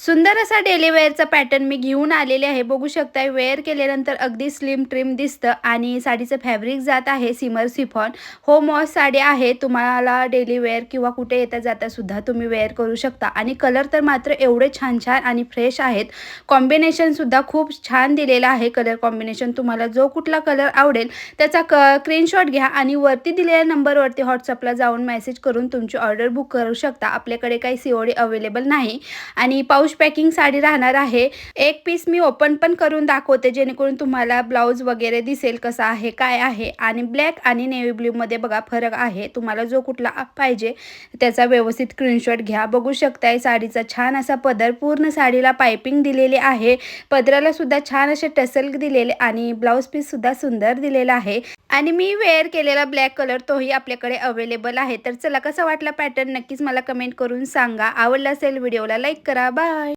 सुंदर असा daily वेअरचा pattern मी घेऊन आलेले आहे. बघू शकताय वेअर केल्यानंतर अगदी स्लिम ट्रिम दिसतं आणि साडीचं फॅब्रिक जात आहे सिमर शिफॉन. होम वॉश साडी आहे. तुम्हाला डेली वेअर किंवा कुठे येता जाता सुद्धा तुम्ही वेअर करू शकता आणि कलर तर मात्र एवढे छान छान आणि फ्रेश आहेत. कॉम्बिनेशन सुद्धा खूप छान दिलेलं आहे. कलर कॉम्बिनेशन तुम्हाला जो कुठला कलर आवडेल त्याचा स्क्रीनशॉट घ्या आणि वरती दिलेल्या नंबरवरती WhatsAppला जाऊन मेसेज करून तुमची ऑर्डर बुक करू शकता. आपल्याकडे काही COD अवेलेबल नाही आणि पाऊच पॅकिंग साडी राहणार आहे. एक पीस मी ओपन पण करून दाखवते जेणेकरून तुम्हाला ब्लाऊज वगैरे दिसेल कसा आहे, काय आहे आणि ब्लॅक आणि नेव्ही ब्लूमध्ये बघा फरक आहे. तुम्हाला जो कुठला पाहिजे त्याचा व्यवस्थित स्क्रीनशॉट घ्या. बघू शकताय साडीचा छान असा पदर, पूर्ण साडीला पाइपिंग दिलेली आहे. पदराला सुद्धा छान असे टसल दिलेले आणि ब्लाऊज पीस सुद्धा सुंदर दिलेला आहे आणि मी वेअर केलेला ब्लॅक कलर तोही आपल्याकडे अवेलेबल आहे. तर चला कसा वाटला पॅटर्न नक्कीच मला कमेंट करून सांगा. आवडला असेल व्हिडिओला लाईक करा. बाय.